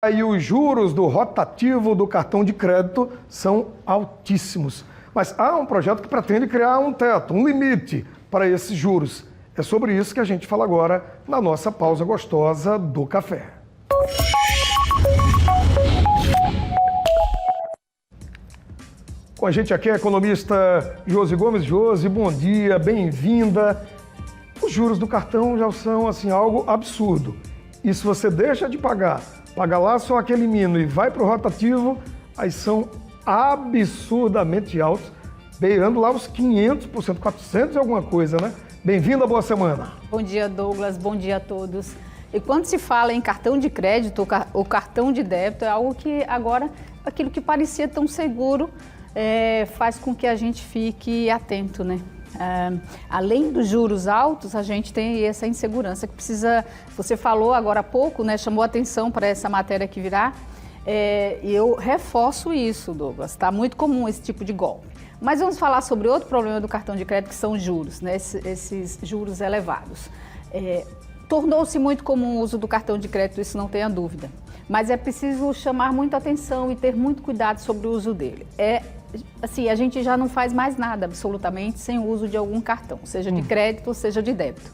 E os juros do rotativo do cartão de crédito são altíssimos. Mas há um projeto que pretende criar um teto, um limite para esses juros. É sobre isso que a gente fala agora na nossa pausa gostosa do café. Com a gente aqui é a economista Josi Gomes. Josi, bom dia, bem-vinda. Os juros do cartão já são assim, algo absurdo. E se você deixa de paga lá só aquele mino e vai para o rotativo, aí são absurdamente altos, beirando lá os 500%, 400 e alguma coisa, né? Bem-vinda, boa semana. Bom dia, Douglas, bom dia a todos. E quando se fala em cartão de crédito ou cartão de débito, é algo que agora, aquilo que parecia tão seguro, faz com que a gente fique atento, né? Além dos juros altos, a gente tem essa insegurança que precisa... Você falou agora há pouco, né, chamou atenção para essa matéria que virá, e eu reforço isso, Douglas. Está muito comum esse tipo de golpe. Mas vamos falar sobre outro problema do cartão de crédito, que são os juros, né, esses juros elevados. Tornou-se muito comum o uso do cartão de crédito, isso não tenha dúvida. Mas é preciso chamar muita atenção e ter muito cuidado sobre o uso dele. Assim, a gente já não faz mais nada, absolutamente, sem o uso de algum cartão, seja de crédito ou seja de débito.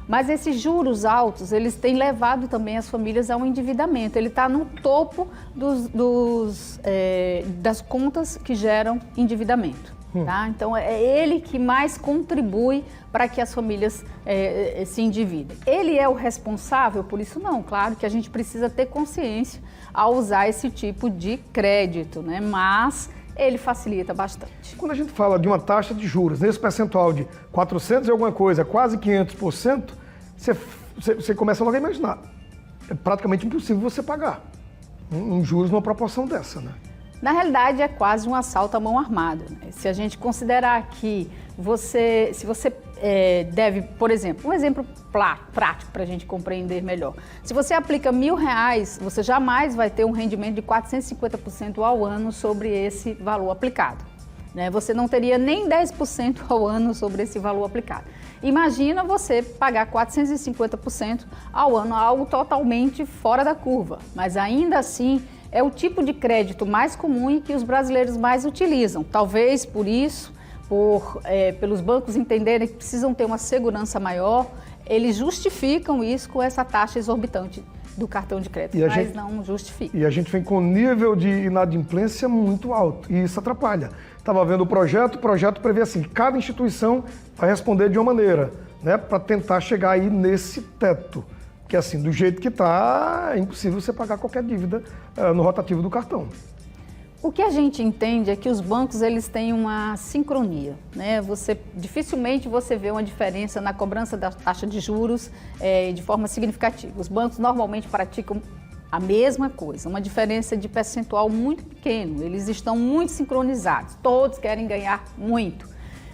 Mas esses juros altos, eles têm levado também as famílias ao endividamento. Ele está no topo das contas que geram endividamento. Tá? Então, é ele que mais contribui para que as famílias se endividem. Ele é o responsável por isso? Não, claro que a gente precisa ter consciência ao usar esse tipo de crédito, né? Mas ele facilita bastante. Quando a gente fala de uma taxa de juros, nesse percentual de 400 e alguma coisa, quase 500%, você começa logo a imaginar. É praticamente impossível você pagar um juros numa proporção dessa, né? Na realidade, é quase um assalto à mão armada, né? Se a gente considerar que se você deve, por exemplo, um exemplo prático para a gente compreender melhor. Se você aplica R$1.000, você jamais vai ter um rendimento de 450% ao ano sobre esse valor aplicado, né? Você não teria nem 10% ao ano sobre esse valor aplicado. Imagina você pagar 450% ao ano, algo totalmente fora da curva, mas ainda assim é o tipo de crédito mais comum e que os brasileiros mais utilizam. Talvez por isso, pelos bancos entenderem que precisam ter uma segurança maior, eles justificam isso com essa taxa exorbitante do cartão de crédito, mas não justifica. E a gente vem com nível de inadimplência muito alto, e isso atrapalha. Estava vendo o projeto prevê assim, que cada instituição vai responder de uma maneira, né, para tentar chegar aí nesse teto. Que assim, do jeito que está, é impossível você pagar qualquer dívida no rotativo do cartão. O que a gente entende é que os bancos eles têm uma sincronia, né? Dificilmente você vê uma diferença na cobrança da taxa de juros de forma significativa. Os bancos normalmente praticam a mesma coisa, uma diferença de percentual muito pequeno. Eles estão muito sincronizados, todos querem ganhar muito.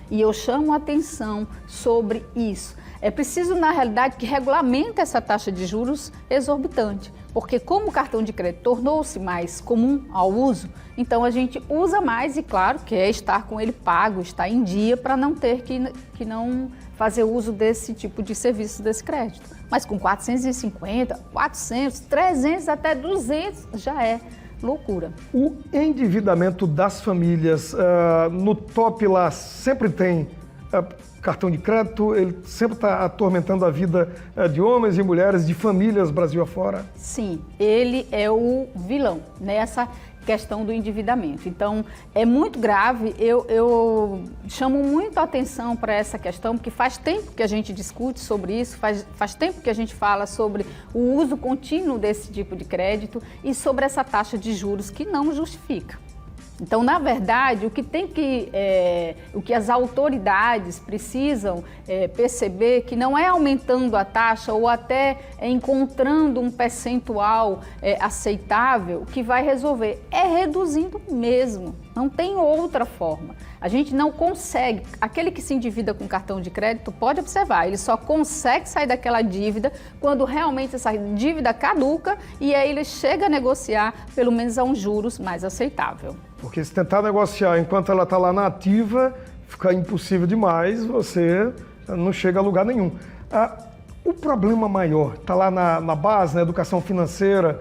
E eu chamo a atenção sobre isso. É preciso, na realidade, que regulamente essa taxa de juros exorbitante, porque como o cartão de crédito tornou-se mais comum ao uso, então a gente usa mais e, claro, quer estar com ele pago, estar em dia para não ter que não fazer uso desse tipo de serviço, desse crédito. Mas com 450, 400, 300, até 200 já é loucura. O endividamento das famílias, no top lá sempre tem cartão de crédito, ele sempre está atormentando a vida de homens e mulheres, de famílias Brasil afora? Sim, ele é o vilão nessa questão do endividamento. Então, é muito grave, eu chamo muito a atenção para essa questão, porque faz tempo que a gente discute sobre isso, faz tempo que a gente fala sobre o uso contínuo desse tipo de crédito e sobre essa taxa de juros que não justifica. Então, na verdade, o que as autoridades precisam perceber que não é aumentando a taxa ou até encontrando um percentual aceitável que vai resolver, é reduzindo mesmo, não tem outra forma. A gente não consegue, aquele que se endivida com cartão de crédito, pode observar, ele só consegue sair daquela dívida quando realmente essa dívida caduca e aí ele chega a negociar pelo menos a um juros mais aceitável. Porque se tentar negociar enquanto ela está lá na ativa, fica impossível demais, você não chega a lugar nenhum. O problema maior está lá na base, na educação financeira,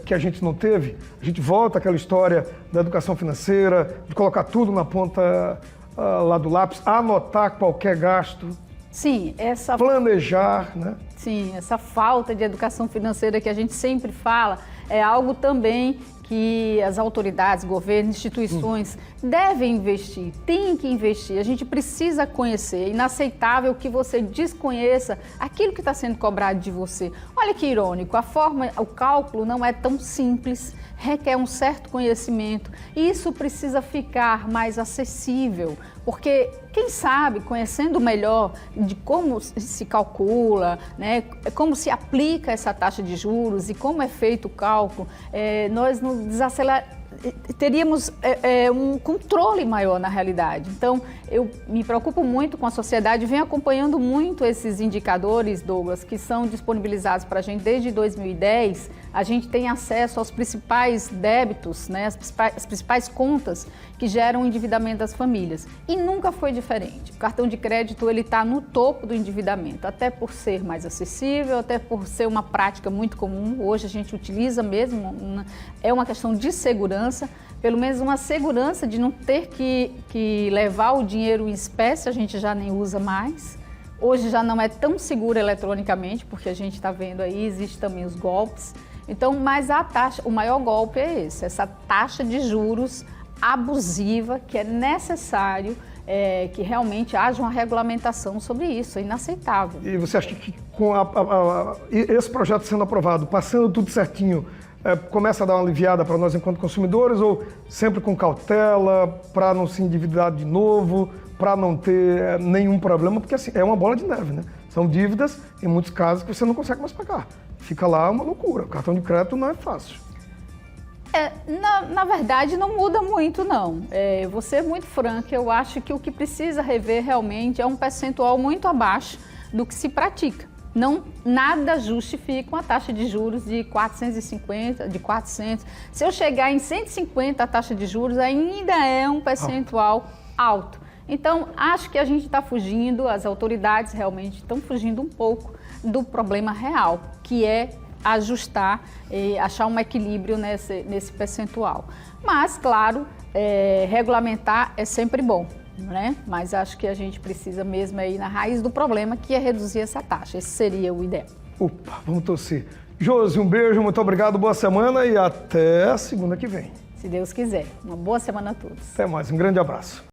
que a gente não teve. A gente volta àquela história da educação financeira, de colocar tudo na ponta lá do lápis, anotar qualquer gasto. Sim, planejar, né? Sim, essa falta de educação financeira que a gente sempre fala é algo também que as autoridades, governos, instituições devem investir, têm que investir. A gente precisa conhecer. É inaceitável que você desconheça aquilo que está sendo cobrado de você. Olha que irônico, o cálculo não é tão simples, requer um certo conhecimento e isso precisa ficar mais acessível, porque quem sabe, conhecendo melhor de como se calcula, né, como se aplica essa taxa de juros e como é feito o cálculo, nós teríamos um controle maior na realidade. Então, eu me preocupo muito com a sociedade, venho acompanhando muito esses indicadores, Douglas, que são disponibilizados para a gente desde 2010. A gente tem acesso aos principais débitos, né, as principais contas que geram o endividamento das famílias. E nunca foi diferente. O cartão de crédito ele está no topo do endividamento, até por ser mais acessível, até por ser uma prática muito comum. Hoje a gente utiliza mesmo, é uma questão de segurança, pelo menos uma segurança de não ter que levar o dinheiro em espécie, a gente já nem usa mais. Hoje já não é tão seguro eletronicamente, porque a gente está vendo aí, existem também os golpes. Então, mas o maior golpe é esse, essa taxa de juros abusiva, que é necessário que realmente haja uma regulamentação sobre isso, é inaceitável. E você acha que com esse projeto sendo aprovado, passando tudo certinho, começa a dar uma aliviada para nós enquanto consumidores, ou sempre com cautela, para não se endividar de novo, para não ter nenhum problema, porque assim, é uma bola de neve, né? São dívidas, em muitos casos, que você não consegue mais pagar. Fica lá uma loucura. O cartão de crédito não é fácil. Na verdade, não muda muito, não. Vou ser muito franca, eu acho que o que precisa rever realmente é um percentual muito abaixo do que se pratica. Nada justifica uma taxa de juros de 450, de 400. Se eu chegar em 150 a taxa de juros, ainda é um percentual alto. Então, acho que a gente está fugindo, as autoridades realmente estão fugindo um pouco do problema real, que é ajustar e achar um equilíbrio nesse percentual. Mas, claro, regulamentar é sempre bom, né? Mas acho que a gente precisa mesmo ir na raiz do problema, que é reduzir essa taxa. Esse seria o ideal. Opa, vamos torcer. Josi, um beijo, muito obrigado, boa semana e até a segunda que vem. Se Deus quiser. Uma boa semana a todos. Até mais, um grande abraço.